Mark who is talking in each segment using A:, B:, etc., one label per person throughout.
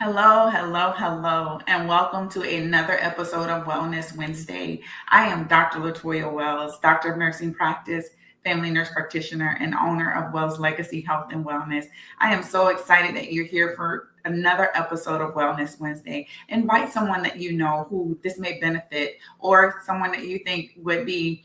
A: Hello, hello, hello, and welcome to another episode of Wellness Wednesday. I am Dr. Latoya Wells, Doctor of Nursing Practice, family nurse practitioner, and owner of Wells Legacy Health and Wellness. I am so excited that you're here for another episode of Wellness Wednesday. Invite someone that you know who this may benefit, or someone that you think would be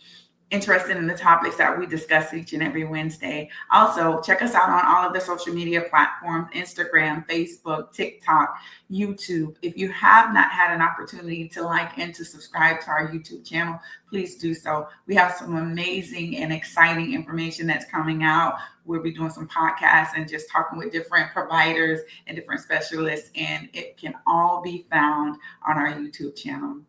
A: interested in the topics that we discuss each and every Wednesday. Also, check us out on all of the social media platforms: Instagram, Facebook, TikTok, YouTube. If you have not had an opportunity to like and to subscribe to our YouTube channel, please do so. We have some amazing and exciting information that's coming out. We'll be doing some podcasts and just talking with different providers and different specialists, and it can all be found on our YouTube channel.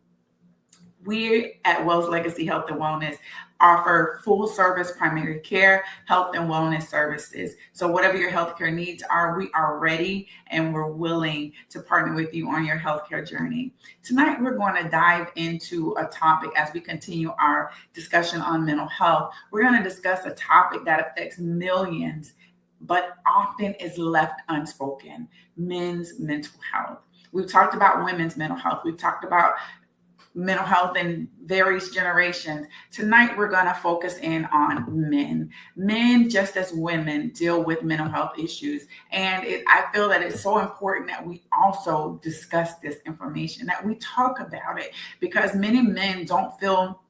A: We at Wells Legacy Health and Wellness offer full service primary care, health and wellness services. So whatever your healthcare needs are, we are ready and we're willing to partner with you on your healthcare journey. Tonight, we're going to dive into a topic as we continue our discussion on mental health. We're going to discuss a topic that affects millions, but often is left unspoken: men's mental health. We've talked about women's mental health. We've talked about mental health in various generations. Tonight, we're going to focus in on men. Men, just as women, deal with mental health issues. And I feel that it's so important that we also discuss this information, that we talk about it, because many men don't feel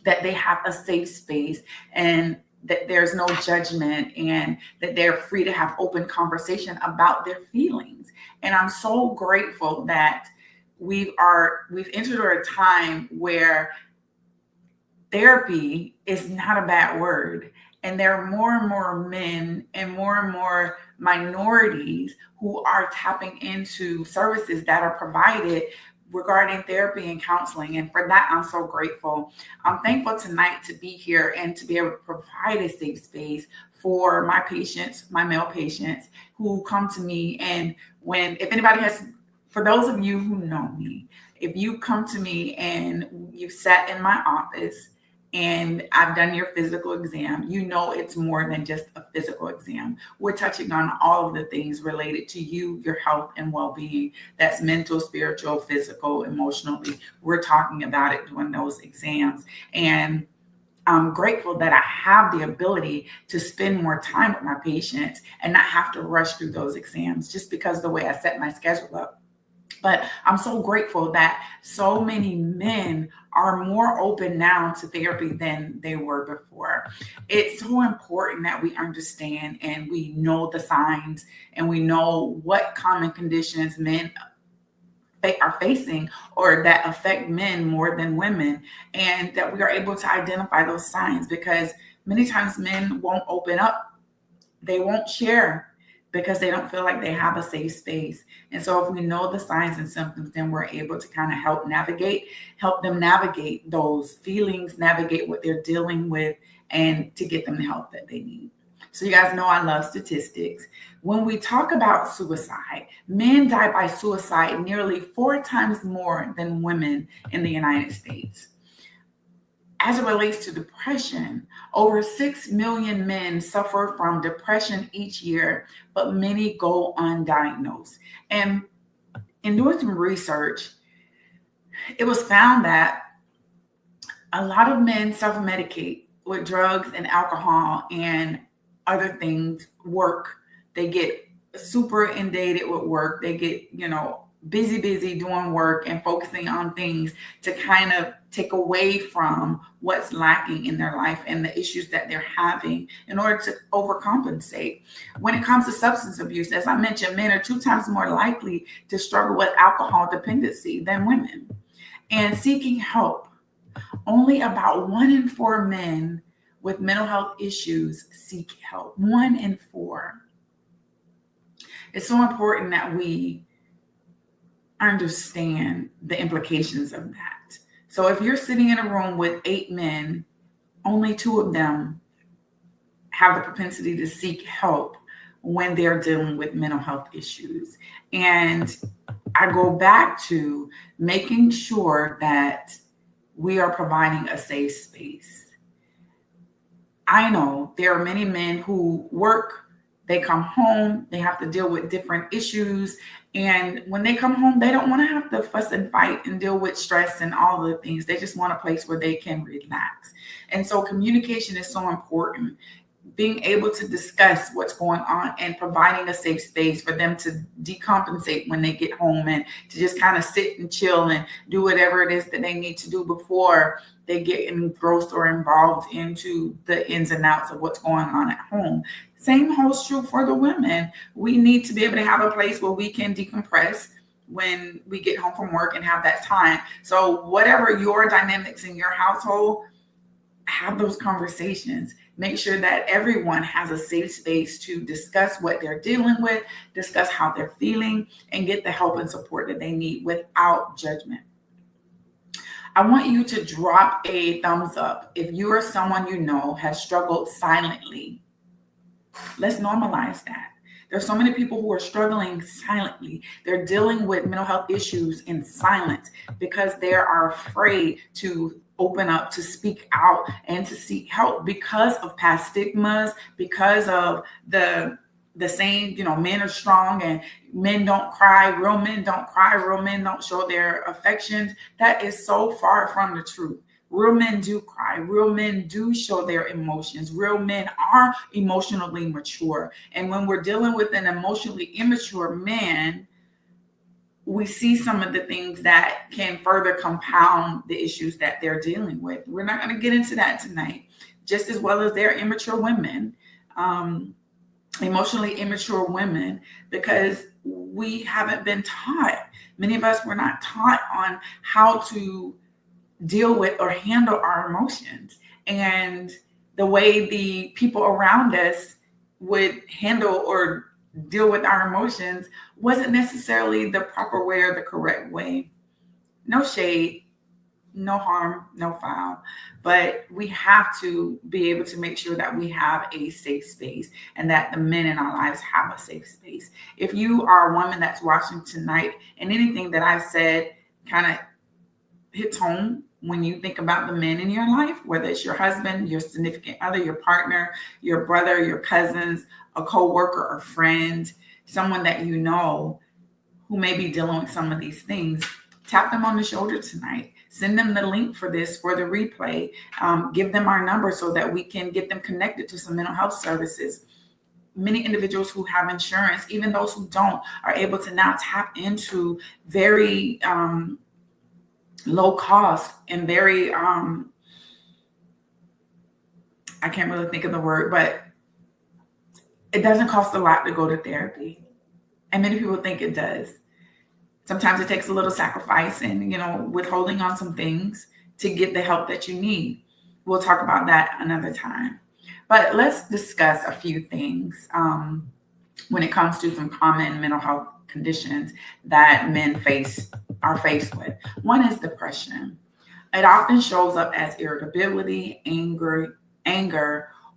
A: that they have a safe space and that there's no judgment and that they're free to have open conversation about their feelings. And I'm so grateful that we've entered a time where therapy is not a bad word, and there are more and more men and more minorities who are tapping into services that are provided regarding therapy and counseling. And for that, I'm so grateful. I'm thankful tonight to be here and to be able to provide a safe space for my patients, my male patients who come to me. And for those of you who know me, if you come to me and you've sat in my office and I've done your physical exam, you know it's more than just a physical exam. We're touching on all of the things related to you, your health and well-being. That's mental, spiritual, physical, emotionally. We're talking about it during those exams. And I'm grateful that I have the ability to spend more time with my patients and not have to rush through those exams just because of the way I set my schedule up. But I'm so grateful that so many men are more open now to therapy than they were before. It's so important that we understand and we know the signs and we know what common conditions men are facing or that affect men more than women, and that we are able to identify those signs, because many times men won't open up. They won't share because they don't feel like they have a safe space. And so if we know the signs and symptoms, then we're able to kind of help them navigate those feelings, navigate what they're dealing with, and to get them the help that they need. So you guys know I love statistics. When we talk about suicide, men die by suicide nearly 4 times more than women in the United States. As it relates to depression, over 6 million men suffer from depression each year, but many go undiagnosed. And in doing some research, it was found that a lot of men self-medicate with drugs and alcohol and other things, work. They get super inundated with work. They get, busy doing work and focusing on things to kind of take away from what's lacking in their life and the issues that they're having in order to overcompensate. When it comes to substance abuse, as I mentioned, men are 2 times more likely to struggle with alcohol dependency than women. And seeking help, only about 1 in 4 men with mental health issues seek help. 1 in 4. It's so important that we understand the implications of that. So if you're sitting in a room with 8 men, only 2 of them have the propensity to seek help when they're dealing with mental health issues. And I go back to making sure that we are providing a safe space. I know there are many men who work They come home, they have to deal with different issues. And when they come home, they don't want to have to fuss and fight and deal with stress and all of the things. They just want a place where they can relax. And so communication is so important. Being able to discuss what's going on and providing a safe space for them to decompensate when they get home, and to just kind of sit and chill and do whatever it is that they need to do before they get engrossed or involved into the ins and outs of what's going on at home. Same holds true for the women. We need to be able to have a place where we can decompress when we get home from work and have that time. So whatever your dynamics in your household, have those conversations. Make sure that everyone has a safe space to discuss what they're dealing with, discuss how they're feeling, and get the help and support that they need without judgment. I want you to drop a thumbs up if you or someone you know has struggled silently. Let's normalize that. There's so many people who are struggling silently. They're dealing with mental health issues in silence because they are afraid to open up, to speak out, and to seek help because of past stigmas, because of the saying, men are strong and men don't cry. Real men don't cry. Real men don't show their affections. That is so far from the truth. Real men do cry. Real men do show their emotions. Real men are emotionally mature. And when we're dealing with an emotionally immature man, we see some of the things that can further compound the issues that they're dealing with. We're not going to get into that tonight, just as well as they're immature women, emotionally immature women, because we haven't been taught. Many of us were not taught on how to deal with or handle our emotions. And the way the people around us would handle or deal with our emotions wasn't necessarily the proper way or the correct way. No shade, no harm, no foul, but we have to be able to make sure that we have a safe space and that the men in our lives have a safe space. If you are a woman that's watching tonight and anything that I've said kind of hits home when you think about the men in your life, whether it's your husband, your significant other, your partner, your brother, your cousins, a co-worker or friend, someone that you know who may be dealing with some of these things, tap them on the shoulder tonight. Send them the link for this, for the replay. Give them our number so that we can get them connected to some mental health services. Many individuals who have insurance, even those who don't, are able to now tap into very low cost and very, I can't really think of the word, but it doesn't cost a lot to go to therapy. And many people think it does. Sometimes it takes a little sacrifice and, withholding on some things to get the help that you need. We'll talk about that another time. But let's discuss a few things when it comes to some common mental health conditions that men are faced with. One is depression. It often shows up as irritability, anger,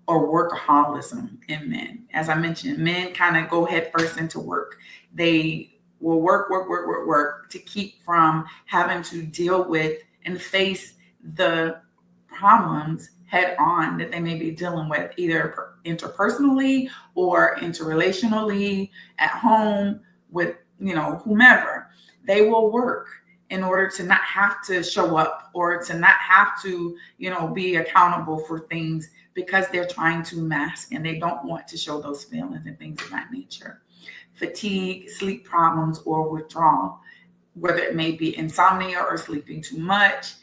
A: or workaholism in men. As I mentioned, men kind of go head first into work. They will work to keep from having to deal with and face the problems head on that they may be dealing with, either interpersonally or interrelationally, at home with, whomever. They will work in order to not have to show up or to not have to, be accountable for things because they're trying to mask and they don't want to show those feelings and things of that nature. Fatigue, sleep problems, or withdrawal, whether it may be insomnia or sleeping too much,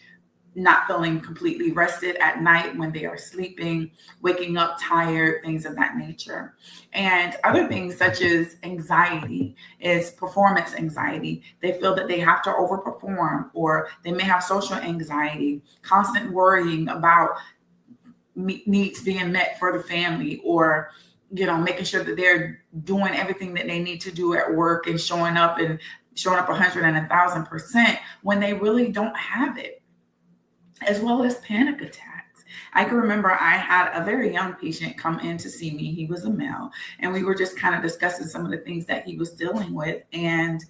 A: not feeling completely rested at night when they are sleeping, waking up tired, things of that nature. And other things such as anxiety is performance anxiety. They feel that they have to overperform, or they may have social anxiety, constant worrying about needs being met for the family, or making sure that they're doing everything that they need to do at work and showing up 100 and 1,000% when they really don't have it, as well as panic attacks. I can remember I had a very young patient come in to see me. He was a male, and we were just kind of discussing some of the things that he was dealing with, and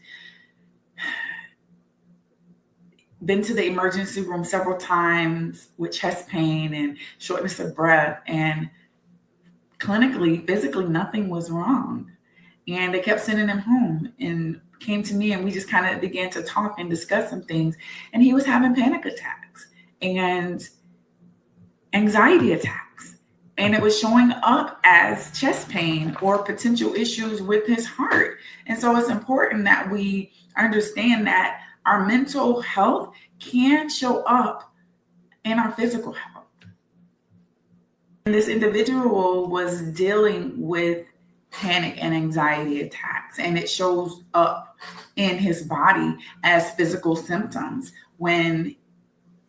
A: been to the emergency room several times with chest pain and shortness of breath, and clinically, physically, nothing was wrong. And they kept sending him home, and came to me, and we just kind of began to talk and discuss some things. And he was having panic attacks and anxiety attacks. And it was showing up as chest pain or potential issues with his heart. And so it's important that we understand that our mental health can show up in our physical health. And this individual was dealing with panic and anxiety attacks, and it shows up in his body as physical symptoms when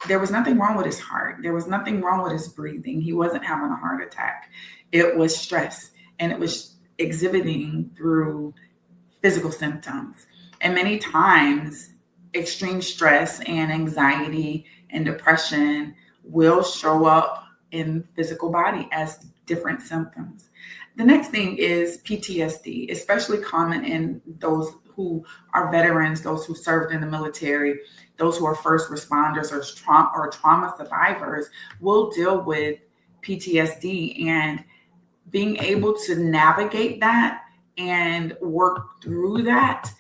A: there was nothing wrong with his heart. There was nothing wrong with his breathing. He wasn't having a heart attack. It was stress, and it was exhibiting through physical symptoms. And many times, extreme stress and anxiety and depression will show up in physical body as different symptoms. The next thing is PTSD, especially common in those who are veterans, those who served in the military, those who are first responders or trauma survivors will deal with PTSD, and being able to navigate that and work through that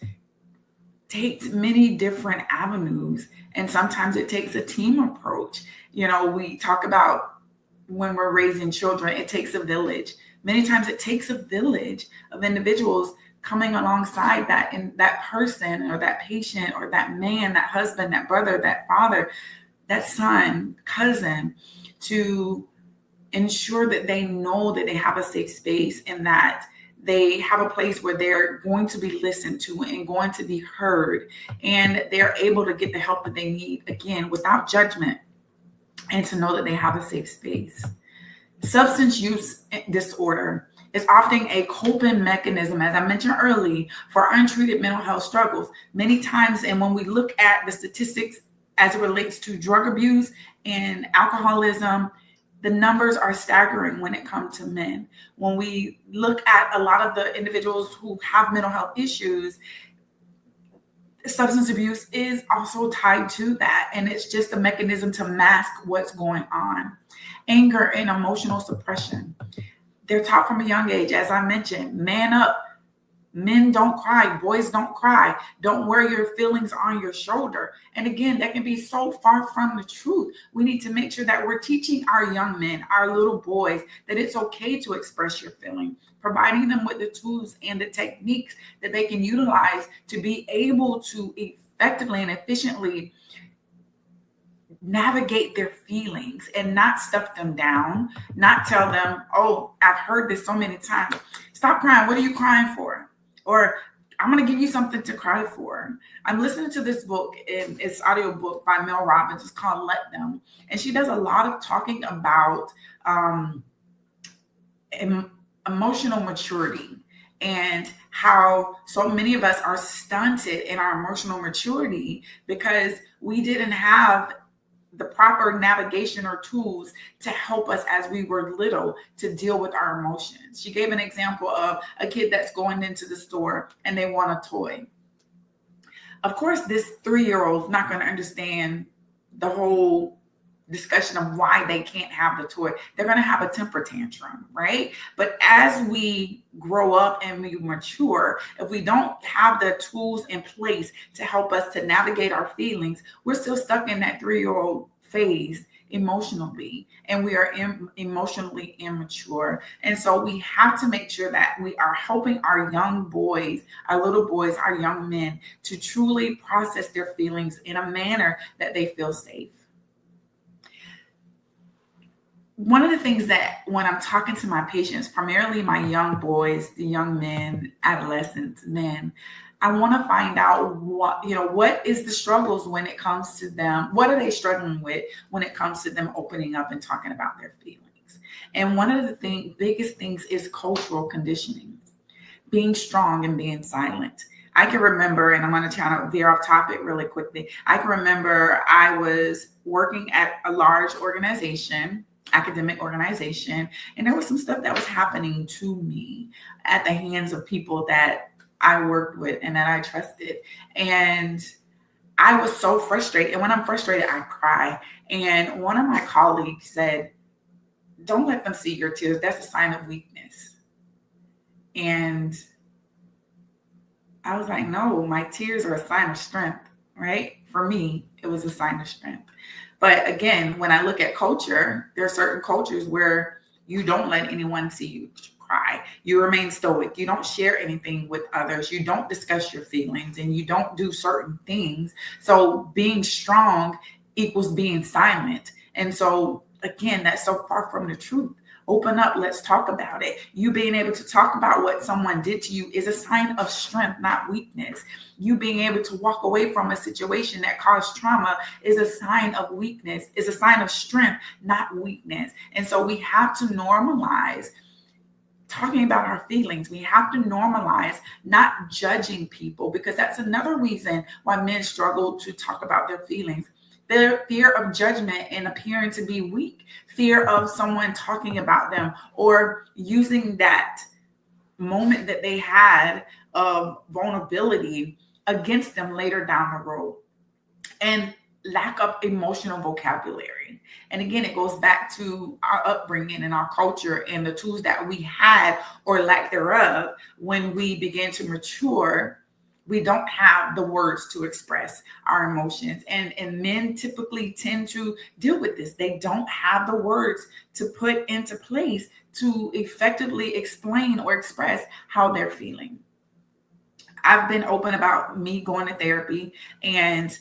A: takes many different avenues. And sometimes it takes a team approach. We talk about when we're raising children, it takes a village. Many times it takes a village of individuals coming alongside that person or that patient or that man, that husband, that brother, that father, that son, cousin, to ensure that they know that they have a safe space and that they have a place where they're going to be listened to and going to be heard, and they're able to get the help that they need, again, without judgment, and to know that they have a safe space. Substance use disorder is often a coping mechanism, as I mentioned earlier, for untreated mental health struggles. Many times, and when we look at the statistics as it relates to drug abuse and alcoholism, the numbers are staggering when it comes to men. When we look at a lot of the individuals who have mental health issues, substance abuse is also tied to that, and it's just a mechanism to mask what's going on. Anger and emotional suppression. They're taught from a young age, as I mentioned, man up. Men don't cry. Boys don't cry. Don't wear your feelings on your shoulder. And again, that can be so far from the truth. We need to make sure that we're teaching our young men, our little boys, that it's okay to express your feeling, providing them with the tools and the techniques that they can utilize to be able to effectively and efficiently navigate their feelings and not stuff them down, not tell them, oh, I've heard this so many times. Stop crying. What are you crying for? Or I'm going to give you something to cry for. I'm listening to this book, and it's audio book by Mel Robbins. It's called Let Them. And she does a lot of talking about emotional maturity and how so many of us are stunted in our emotional maturity because we didn't have the proper navigation or tools to help us as we were little to deal with our emotions. She gave an example of a kid that's going into the store and they want a toy. Of course, this 3-year-old is not going to understand the whole discussion of why they can't have the toy. They're going to have a temper tantrum, right? But as we grow up and we mature, if we don't have the tools in place to help us to navigate our feelings, we're still stuck in that 3-year-old phase emotionally, and we are emotionally immature. And so we have to make sure that we are helping our young boys, our little boys, our young men to truly process their feelings in a manner that they feel safe. One of the things that when I'm talking to my patients, primarily my young boys, the young men, adolescents, men, I want to find out what is the struggles when it comes to them? What are they struggling with when it comes to them opening up and talking about their feelings? And one of the biggest things is cultural conditioning, being strong and being silent. I can remember, and I'm going to try to veer off topic really quickly. I can remember I was working at a large organization, academic organization, and there was some stuff that was happening to me at the hands of people that I worked with and that I trusted. And I was so frustrated. And when I'm frustrated, I cry. And one of my colleagues said, don't let them see your tears. That's a sign of weakness. And I was like, no, my tears are a sign of strength, right? For me, it was a sign of strength. But again, when I look at culture, there are certain cultures where you don't let anyone see you cry. You remain stoic. You don't share anything with others. You don't discuss your feelings, and you don't do certain things. So being strong equals being silent. And so again, that's so far from the truth. Open up. Let's talk about it. You being able to talk about what someone did to you is a sign of strength, not weakness. You being able to walk away from a situation that caused trauma is a sign of weakness, is a sign of strength, not weakness. And so we have to normalize talking about our feelings. We have to normalize not judging people, because that's another reason why men struggle to talk about their feelings. Their fear of judgment and appearing to be weak, fear of someone talking about them or using that moment that they had of vulnerability against them later down the road, and lack of emotional vocabulary. And again, it goes back to our upbringing and our culture and the tools that we had or lack thereof. When we begin to mature, we don't have the words to express our emotions. And men typically tend to deal with this. They don't have the words to put into place to effectively explain or express how they're feeling. I've been open about me going to therapy, and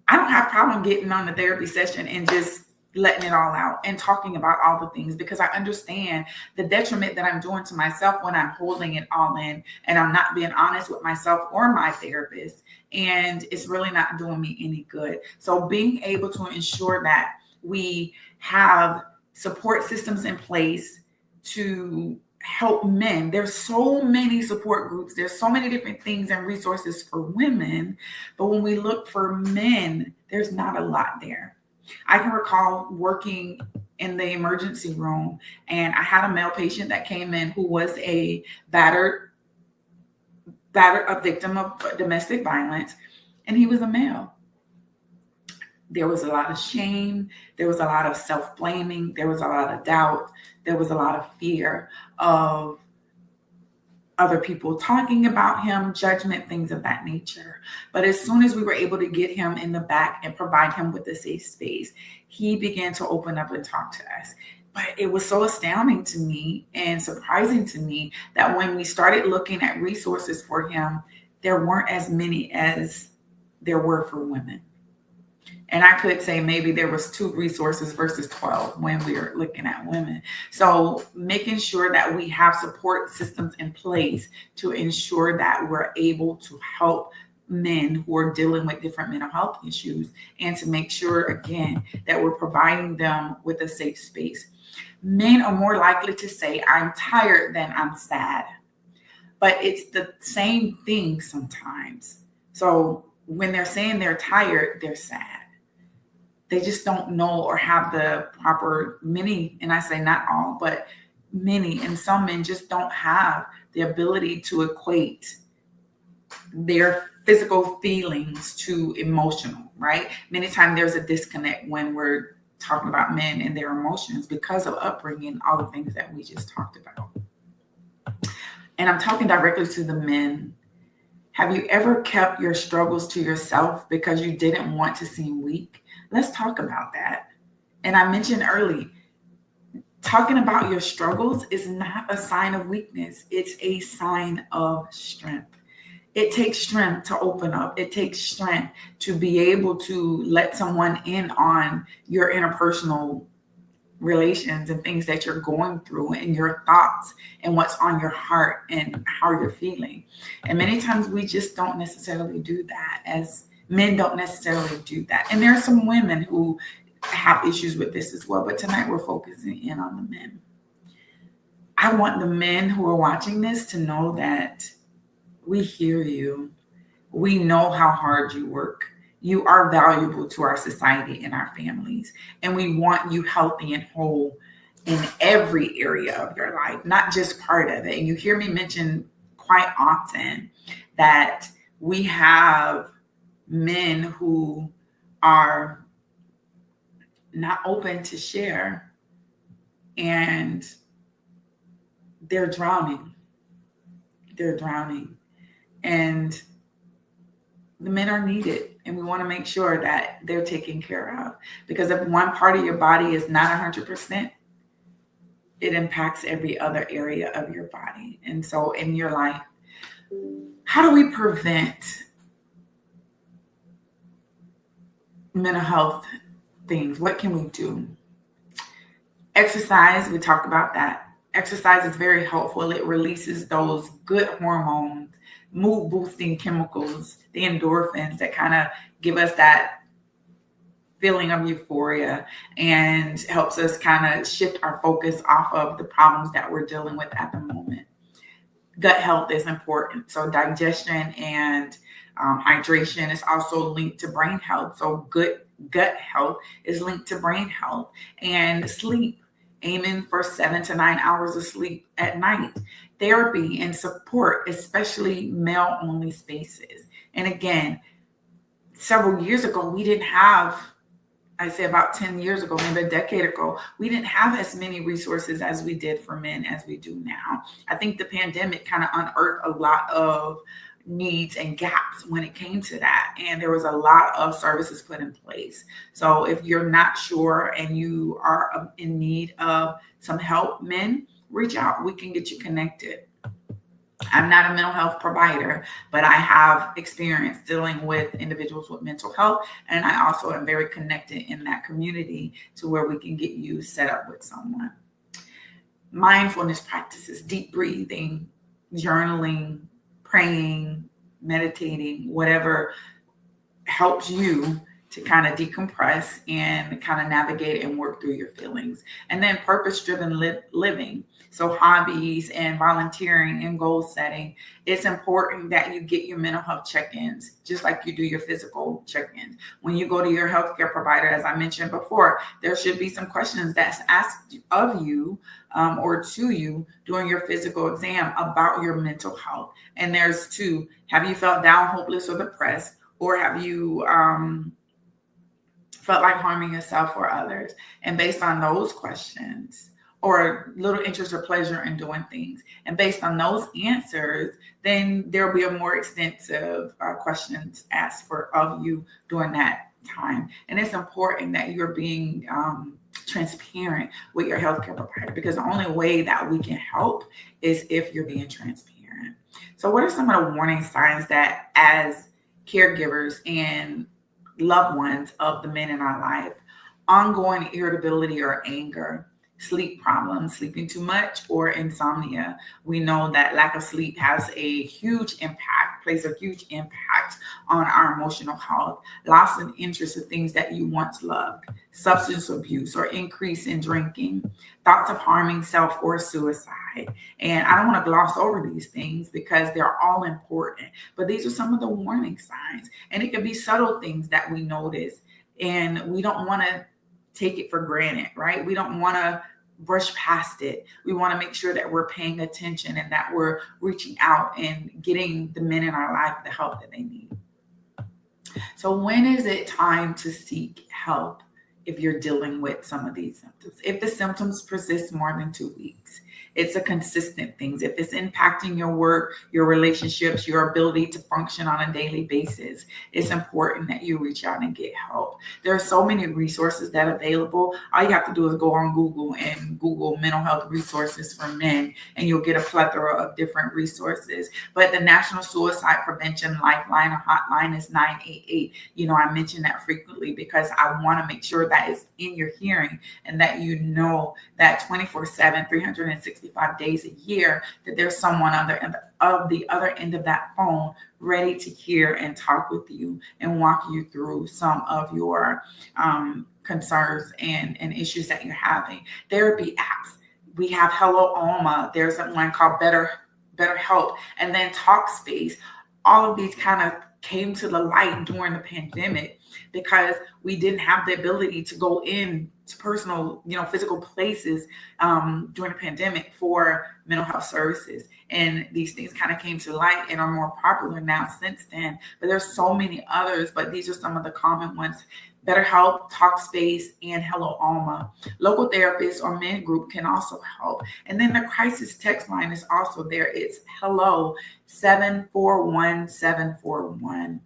A: I don't have a problem getting on the therapy session and just letting it all out and talking about all the things, because I understand the detriment that I'm doing to myself when I'm holding it all in and I'm not being honest with myself or my therapist. And it's really not doing me any good. So being able to ensure that we have support systems in place to help men. There's so many support groups. There's so many different things and resources for women. But when we look for men, there's not a lot there. I can recall working in the emergency room, and I had a male patient that came in who was a victim of domestic violence, and he was a male. There was a lot of shame. There was a lot of self-blaming. There was a lot of doubt. There was a lot of fear of other people talking about him, judgment, things of that nature. But as soon as we were able to get him in the back and provide him with a safe space, he began to open up and talk to us. But it was so astounding to me and surprising to me that when we started looking at resources for him, there weren't as many as there were for women. And I could say maybe there was 2 resources versus 12 when we were looking at women. So making sure that we have support systems in place to ensure that we're able to help men who are dealing with different mental health issues, and to make sure, again, that we're providing them with a safe space. Men are more likely to say, I'm tired than I'm sad. But it's the same thing sometimes. So when they're saying they're tired, they're sad. They just don't know or have the proper, many, and I say not all, but many, and some men just don't have the ability to equate their physical feelings to emotional, right? Many times there's a disconnect when we're talking about men and their emotions because of upbringing, all the things that we just talked about. And I'm talking directly to the men. Have you ever kept your struggles to yourself because you didn't want to seem weak? Let's talk about that. And I mentioned early, talking about your struggles is not a sign of weakness. It's a sign of strength. It takes strength to open up. It takes strength to be able to let someone in on your interpersonal relations and things that you're going through and your thoughts and what's on your heart and how you're feeling. And many times we just don't necessarily do that. As men don't necessarily do that. And there are some women who have issues with this as well. But tonight we're focusing in on the men. I want the men who are watching this to know that we hear you. We know how hard you work. You are valuable to our society and our families. And we want you healthy and whole in every area of your life, not just part of it. And you hear me mention quite often that we have men who are not open to share and they're drowning. They're drowning. And the men are needed, and we want to make sure that they're taken care of, because if one part of your body is not 100%, it impacts every other area of your body. And so in your life, how do we prevent mental health things? What can we do? Exercise, we talked about that. Exercise is very helpful. It releases those good hormones, mood boosting chemicals, the endorphins that kind of give us that feeling of euphoria and helps us kind of shift our focus off of the problems that we're dealing with at the moment. Gut health is important. So digestion and hydration is also linked to brain health. So good gut health is linked to brain health. And sleep, aiming for 7 to 9 hours of sleep at night. Therapy and support, especially male-only spaces. And again, several years ago, we didn't have, I say about 10 years ago, maybe a decade ago, we didn't have as many resources as we did for men as we do now. I think the pandemic kind of unearthed a lot of needs and gaps when it came to that. And there was a lot of services put in place. So if you're not sure and you are in need of some help, men, reach out. We can get you connected. I'm not a mental health provider, but I have experience dealing with individuals with mental health. And I also am very connected in that community to where we can get you set up with someone. Mindfulness practices, deep breathing, journaling, praying, meditating, whatever helps you to kind of decompress and kind of navigate and work through your feelings. And then purpose-driven living. So hobbies and volunteering and goal setting. It's important that you get your mental health check-ins, just like you do your physical check-ins. When you go to your healthcare provider, as I mentioned before, there should be some questions that's asked of you or to you during your physical exam about your mental health. And there's 2. Have you felt down, hopeless, or depressed? Or have you felt like harming yourself or others? And based on those questions, or little interest or pleasure in doing things, and based on those answers, then there'll be a more extensive questions asked of you during that time. And it's important that you're being transparent with your healthcare provider, because the only way that we can help is if you're being transparent. So what are some of the warning signs that as caregivers and loved ones of the men in our life? Ongoing irritability or anger, sleep problems, sleeping too much, or insomnia. We know that lack of sleep has a huge impact, plays a huge impact on our emotional health. Loss in interest in things that you once loved, substance abuse or increase in drinking, thoughts of harming self or suicide. And I don't want to gloss over these things because they're all important, but these are some of the warning signs. And it can be subtle things that we notice, and we don't want to take it for granted, right? We don't want to brush past it. We want to make sure that we're paying attention and that we're reaching out and getting the men in our life the help that they need. So when is it time to seek help if you're dealing with some of these symptoms? If the symptoms persist more than 2 weeks, it's a consistent thing. If it's impacting your work, your relationships, your ability to function on a daily basis, it's important that you reach out and get help. There are so many resources that are available. All you have to do is go on Google and Google mental health resources for men, and you'll get a plethora of different resources. But the National Suicide Prevention Lifeline or Hotline is 988. I mention that frequently because I want to make sure that it's in your hearing and that you know that 24/7, 365 days a year, that there's someone on the other end of that phone ready to hear and talk with you and walk you through some of your concerns and issues that you're having. Therapy apps. We have Hello Alma. There's one called BetterHelp, and then Talkspace. All of these kind of came to the light during the pandemic because we didn't have the ability to go in to personal, physical places during the pandemic for mental health services. And these things kind of came to light and are more popular now since then. But there's so many others, but these are some of the common ones. BetterHelp, Talkspace, and Hello Alma. Local therapists or men group can also help. And then the crisis text line is also there. It's hello 741-741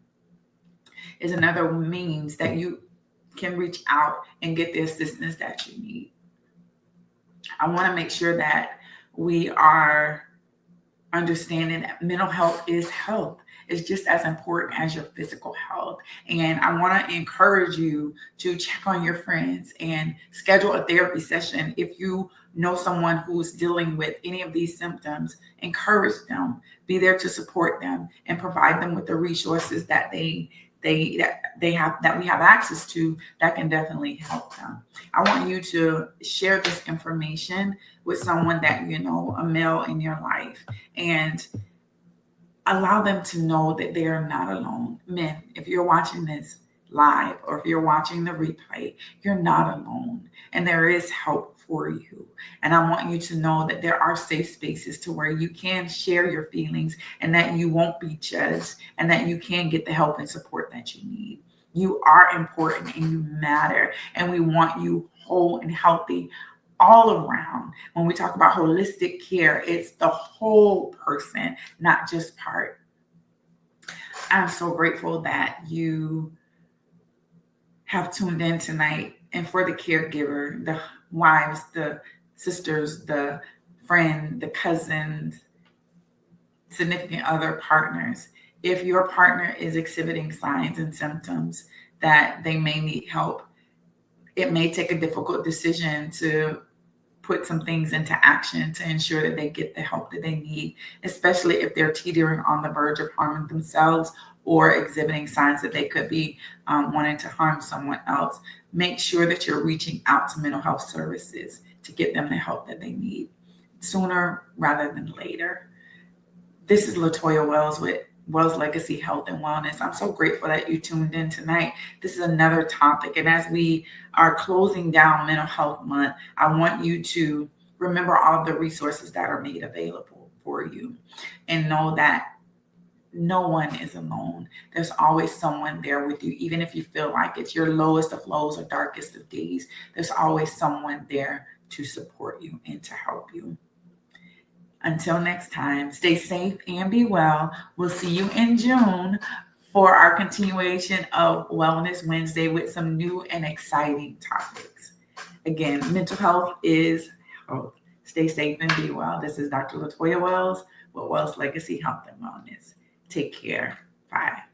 A: is another means that you can reach out and get the assistance that you need. I want to make sure that we are understanding that mental health is health. It's just as important as your physical health. And I want to encourage you to check on your friends and schedule a therapy session. If you know someone who's dealing with any of these symptoms, encourage them, be there to support them, and provide them with the resources that we have access to that can definitely help them. I want you to share this information with someone that a male in your life, and allow them to know that they are not alone. Men, if you're watching this live or if you're watching the replay, you're not alone, and there is help for you. And I want you to know that there are safe spaces to where you can share your feelings and that you won't be judged and that you can get the help and support that you need. You are important and you matter, and we want you whole and healthy all around. When we talk about holistic care, it's the whole person, not just part. I'm so grateful that you have tuned in tonight. And for the caregiver, the wives, the sisters, the friend, the cousins, significant other partners, if your partner is exhibiting signs and symptoms that they may need help, it may take a difficult decision to put some things into action to ensure that they get the help that they need, especially if they're teetering on the verge of harming themselves or exhibiting signs that they could be wanting to harm someone else. Make sure that you're reaching out to mental health services to get them the help that they need sooner rather than later. This is Latoya Wells with Wells Legacy Health and Wellness. I'm so grateful that you tuned in tonight. This is another topic. And as we are closing down Mental Health Month, I want you to remember all of the resources that are made available for you and know that no one is alone. There's always someone there with you, even if you feel like it's your lowest of lows or darkest of days. There's always someone there to support you and to help you. Until next time, stay safe and be well. We'll see you in June for our continuation of Wellness Wednesday with some new and exciting topics. Again, mental health is health. Stay safe and be well. This is Dr. Latoya Wells with Wells Legacy Health and Wellness. Take care. Bye.